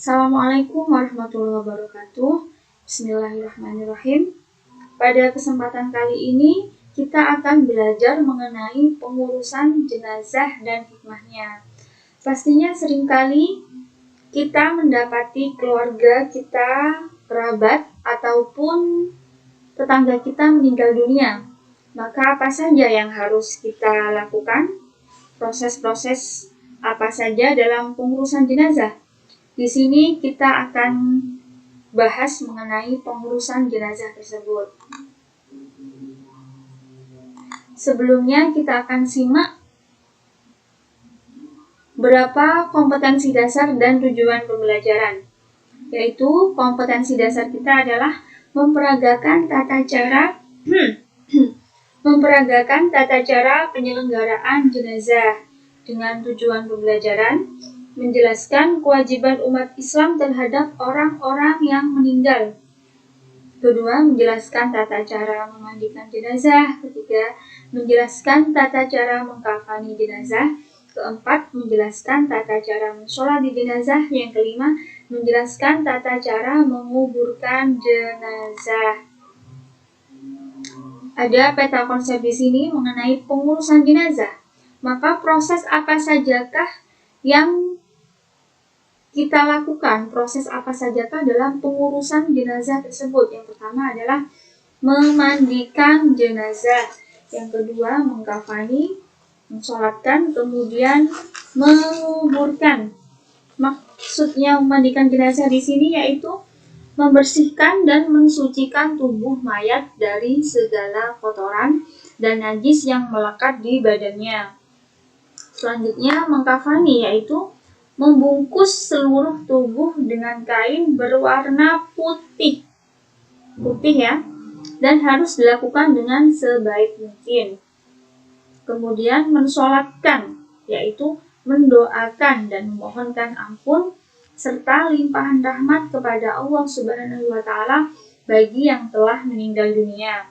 Assalamualaikum warahmatullahi wabarakatuh. Bismillahirrahmanirrahim. Pada kesempatan kali ini kita akan belajar mengenai pengurusan jenazah dan hikmahnya. Pastinya seringkali kita mendapati keluarga kita, kerabat, ataupun tetangga kita meninggal dunia. Maka apa saja yang harus kita lakukan? Proses-proses apa saja dalam pengurusan jenazah? Di sini kita akan bahas mengenai pengurusan jenazah tersebut. Sebelumnya kita akan simak berapa kompetensi dasar dan tujuan pembelajaran. Yaitu kompetensi dasar kita adalah memperagakan tata cara penyelenggaraan jenazah dengan tujuan pembelajaran, menjelaskan kewajiban umat Islam terhadap orang-orang yang meninggal. Kedua, menjelaskan tata cara memandikan jenazah. Ketiga, menjelaskan tata cara mengkafani jenazah. Keempat, menjelaskan tata cara mensolati jenazah. Yang kelima, menjelaskan tata cara menguburkan jenazah. Ada peta konsep di sini mengenai pengurusan jenazah. Maka proses apa sajakah yang kita lakukan? Proses apa sajakah dalam pengurusan jenazah tersebut? Yang pertama adalah memandikan jenazah. Yang kedua, mengkafani, mensolatkan, kemudian menguburkan. Maksudnya memandikan jenazah di sini yaitu membersihkan dan mensucikan tubuh mayat dari segala kotoran dan najis yang melekat di badannya. Selanjutnya, mengkafani yaitu membungkus seluruh tubuh dengan kain berwarna putih ya, dan harus dilakukan dengan sebaik mungkin. Kemudian mensolatkan yaitu mendoakan dan memohonkan ampun serta limpahan rahmat kepada Allah Subhanahu wa Ta'ala bagi yang telah meninggal dunia.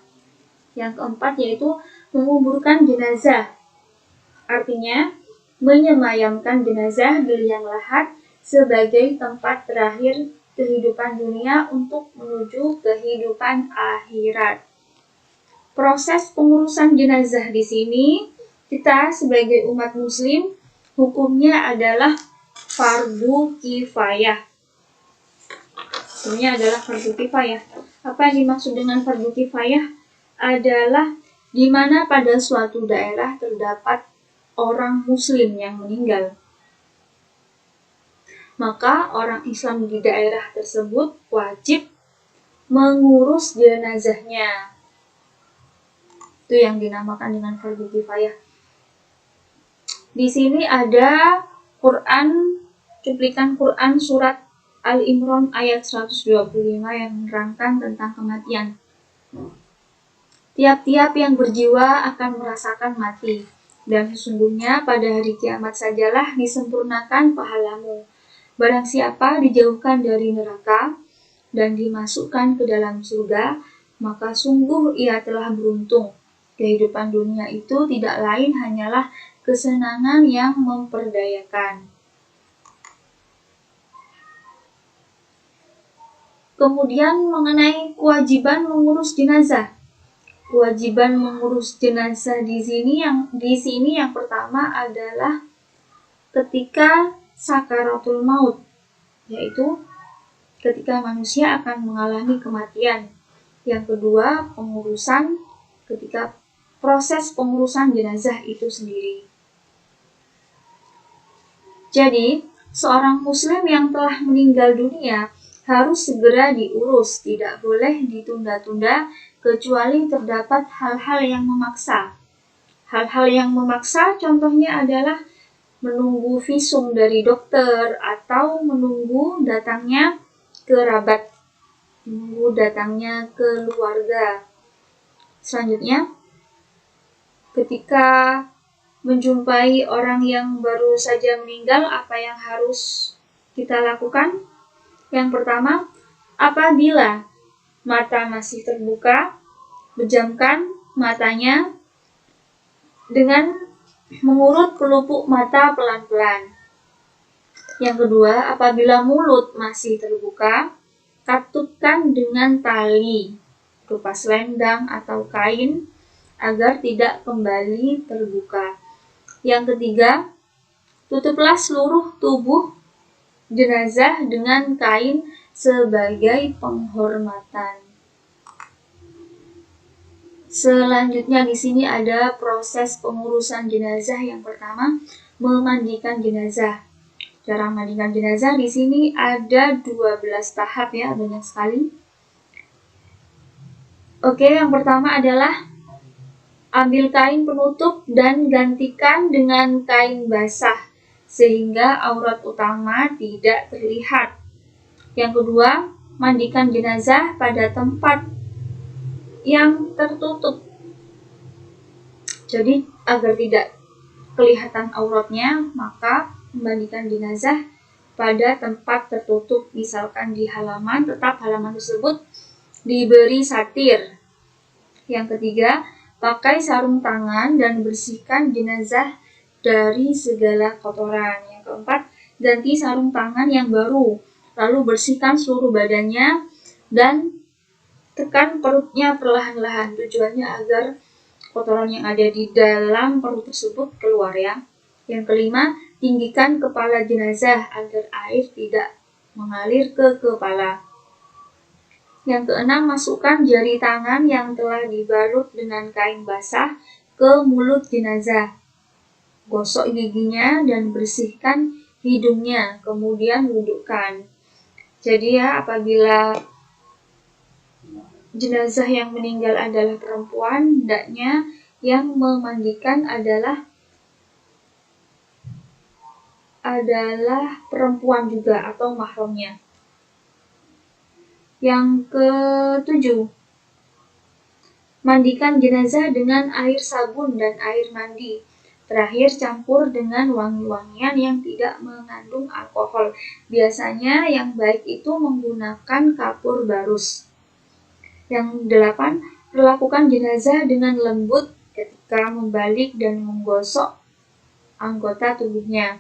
Yang keempat yaitu menguburkan jenazah. Artinya menyemayamkan jenazah di liang lahat sebagai tempat terakhir kehidupan dunia untuk menuju kehidupan akhirat. Proses pengurusan jenazah di sini kita sebagai umat muslim hukumnya adalah fardu kifayah. Hukumnya adalah fardu kifayah. Apa yang dimaksud dengan fardu kifayah? Adalah di mana pada suatu daerah terdapat orang muslim yang meninggal. Maka orang Islam di daerah tersebut wajib mengurus jenazahnya. Itu yang dinamakan dengan fardu kifayah. Di sini ada cuplikan Quran surat Al-Imran ayat 125 yang menerangkan tentang kematian. Tiap-tiap yang berjiwa akan merasakan mati, dan sesungguhnya pada hari kiamat sajalah disempurnakan pahalamu. Barang siapa dijauhkan dari neraka dan dimasukkan ke dalam surga, maka sungguh ia telah beruntung. Kehidupan dunia itu tidak lain hanyalah kesenangan yang memperdayakan. Kemudian mengenai kewajiban mengurus jenazah. Kewajiban mengurus jenazah di sini yang pertama adalah ketika sakaratul maut, yaitu ketika manusia akan mengalami kematian. Yang kedua, ketika proses pengurusan jenazah itu sendiri. Jadi, seorang muslim yang telah meninggal dunia harus segera diurus, tidak boleh ditunda-tunda kecuali terdapat hal-hal yang memaksa. Hal-hal yang memaksa contohnya adalah menunggu visum dari dokter atau menunggu datangnya kerabat, menunggu datangnya keluarga. Selanjutnya, ketika menjumpai orang yang baru saja meninggal, apa yang harus kita lakukan? Yang pertama, apabila mata masih terbuka, pejamkan matanya dengan mengurut pelupuk mata pelan-pelan. Yang kedua, apabila mulut masih terbuka, katupkan dengan tali berupa selendang atau kain agar tidak kembali terbuka. Yang ketiga, tutuplah seluruh tubuh jenazah dengan kain sebagai penghormatan. Selanjutnya di sini ada proses pengurusan jenazah. Yang pertama, memandikan jenazah. Cara memandikan jenazah di sini ada 12 tahap ya, banyak sekali. Oke, yang pertama adalah ambil kain penutup dan gantikan dengan kain basah sehingga aurat utama tidak terlihat. Yang kedua, mandikan jenazah pada tempat yang tertutup. Jadi agar tidak kelihatan auratnya, maka memandikan jenazah pada tempat tertutup, misalkan di halaman, tetap halaman tersebut diberi satir. Yang ketiga, pakai sarung tangan dan bersihkan jenazah dari segala kotoran. Yang keempat, ganti sarung tangan yang baru, lalu bersihkan seluruh badannya dan tekan perutnya perlahan-lahan. Tujuannya agar kotoran yang ada di dalam perut tersebut keluar ya. Yang kelima, tinggikan kepala jenazah agar air tidak mengalir ke kepala. Yang keenam, masukkan jari tangan yang telah dibalut dengan kain basah ke mulut jenazah. Gosok giginya dan bersihkan hidungnya, kemudian dudukkan. Jadi ya, apabila jenazah yang meninggal adalah perempuan, hendaknya yang memandikan adalah perempuan juga atau mahramnya. Yang ketujuh, mandikan jenazah dengan air sabun dan air mandi. Terakhir, campur dengan wangi-wangian yang tidak mengandung alkohol. Biasanya yang baik itu menggunakan kapur barus. Yang delapan, perlakukan jenazah dengan lembut ketika membalik dan menggosok anggota tubuhnya.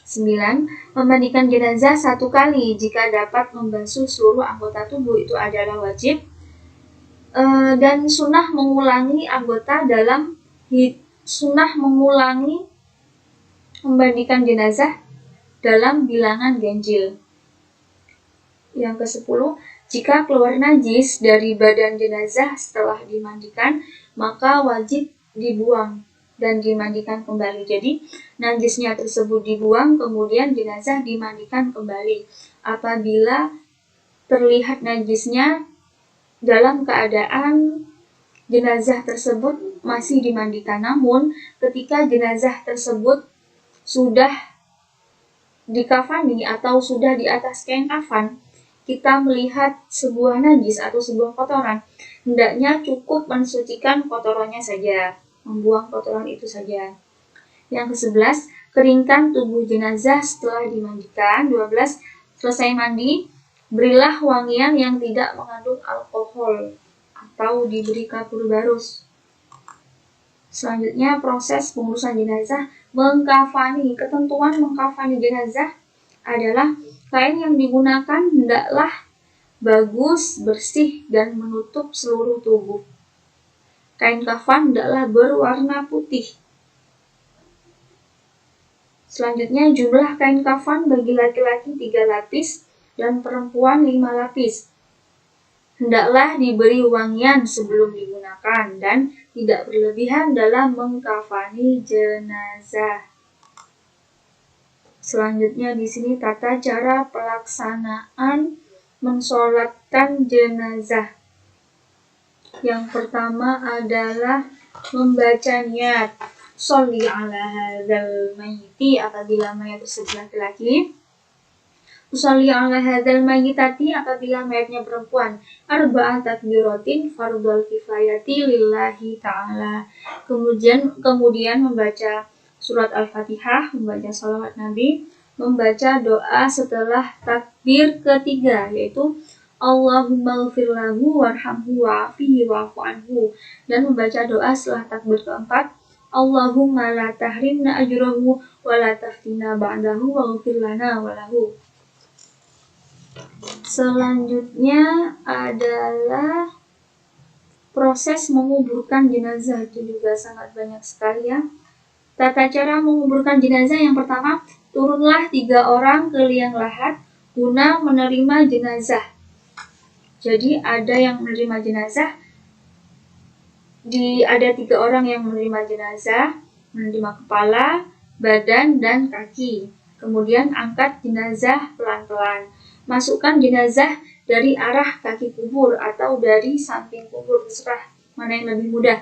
9. Memandikan jenazah 1 kali. Jika dapat membasuh seluruh anggota tubuh itu adalah wajib. Dan sunnah mengulangi memandikan jenazah dalam bilangan ganjil. Yang ke-10, jika keluar najis dari badan jenazah setelah dimandikan, maka wajib dibuang dan dimandikan kembali. Jadi, najisnya tersebut dibuang, kemudian jenazah dimandikan kembali. Apabila terlihat najisnya dalam keadaan jenazah tersebut masih dimandikan, namun ketika jenazah tersebut sudah dikafani atau sudah di atas kain kafan, kita melihat sebuah najis atau sebuah kotoran, hendaknya cukup mensucikan kotorannya saja, membuang kotoran itu saja. Yang ke-11, keringkan tubuh jenazah setelah dimandikan. 12, selesai mandi, berilah wangian yang tidak mengandung alkohol atau diberi kapur barus. Selanjutnya, proses pengurusan jenazah mengkafani. Ketentuan mengkafani jenazah adalah kain yang digunakan hendaklah bagus, bersih, dan menutup seluruh tubuh. Kain kafan hendaklah berwarna putih. Selanjutnya, jumlah kain kafan bagi laki-laki 3 lapis dan perempuan 5 lapis. Hendaklah diberi wangian sebelum digunakan dan tidak berlebihan dalam mengkafani jenazah. Selanjutnya di sini tata cara pelaksanaan mensolatkan jenazah. Yang pertama adalah membaca niat. Sholli ala hadzal mayyiti apabila mayat tersebut laki-laki. Sholli ala hadzal mayyitati apabila mayatnya perempuan. Arba'at takbiratin fardhul kifayati lillahi ta'ala. Kemudian membaca surat Al-Fatihah, membaca sholawat Nabi, membaca doa setelah takbir ketiga, yaitu Allahumma ghfir lahu warhamhu wa'afihi wa'fu anhu, dan membaca doa setelah takbir keempat, Allahumma la tahrimna ajrahu wa la taftina ba'dahu waghfir lana wa lahu. Selanjutnya adalah proses menguburkan jenazah. Itu juga sangat banyak sekali ya. Tata cara menguburkan jenazah yang pertama, turunlah 3 orang ke liang lahat guna menerima jenazah. Jadi ada yang menerima jenazah, ada 3 orang yang menerima jenazah, menerima kepala, badan, dan kaki. Kemudian angkat jenazah pelan-pelan. Masukkan jenazah dari arah kaki kubur atau dari samping kubur, terserah mana yang lebih mudah.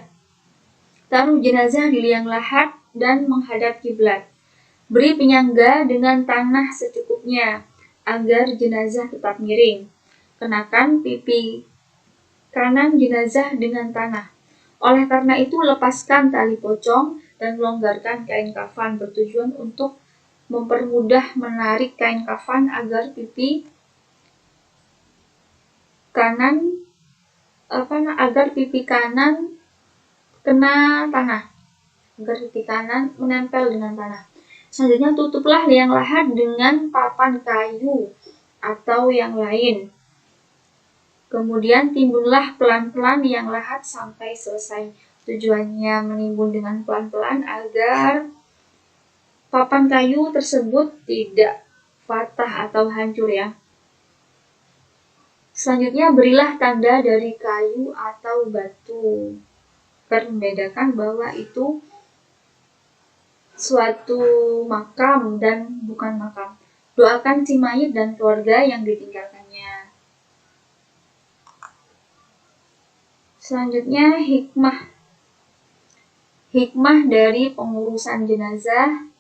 Taruh jenazah di liang lahat dan menghadap kiblat. Beri penyangga dengan tanah secukupnya agar jenazah tetap miring. Kenakan pipi kanan jenazah dengan tanah. Oleh karena itu, lepaskan tali pocong dan longgarkan kain kafan, bertujuan untuk mempermudah menarik kain kafan agar pipi kanan kena tanah, agar pipi kanan menempel dengan tanah. Selanjutnya, tutuplah liang lahat dengan papan kayu atau yang lain. Kemudian timbunlah pelan-pelan liang lahat sampai selesai. Tujuannya menimbun dengan pelan-pelan agar papan kayu tersebut tidak patah atau hancur ya. Selanjutnya, berilah tanda dari kayu atau batu, membedakan bahwa itu suatu makam dan bukan makam. Doakan si mayit dan keluarga yang ditinggalkannya. Selanjutnya, hikmah dari pengurusan jenazah.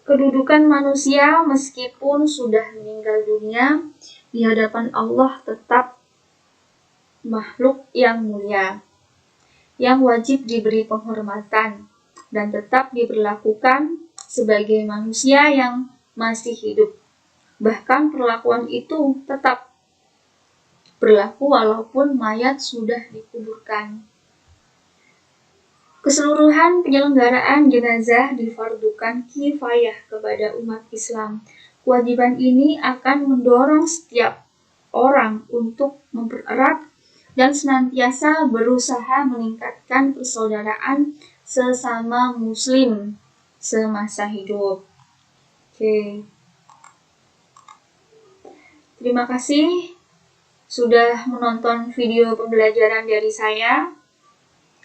Kedudukan manusia meskipun sudah meninggal dunia di hadapan Allah tetap makhluk yang mulia, yang wajib diberi penghormatan dan tetap diperlakukan sebagai manusia yang masih hidup. Bahkan perlakuan itu tetap berlaku walaupun mayat sudah dikuburkan. Keseluruhan penyelenggaraan jenazah difardukan kifayah kepada umat Islam. Kewajiban ini akan mendorong setiap orang untuk mempererat dan senantiasa berusaha meningkatkan persaudaraan sesama muslim semasa hidup. Oke. Terima kasih sudah menonton video pembelajaran dari saya.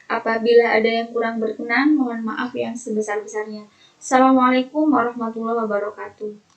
Apabila ada yang kurang berkenan, mohon maaf yang sebesar-besarnya. Assalamualaikum warahmatullahi wabarakatuh.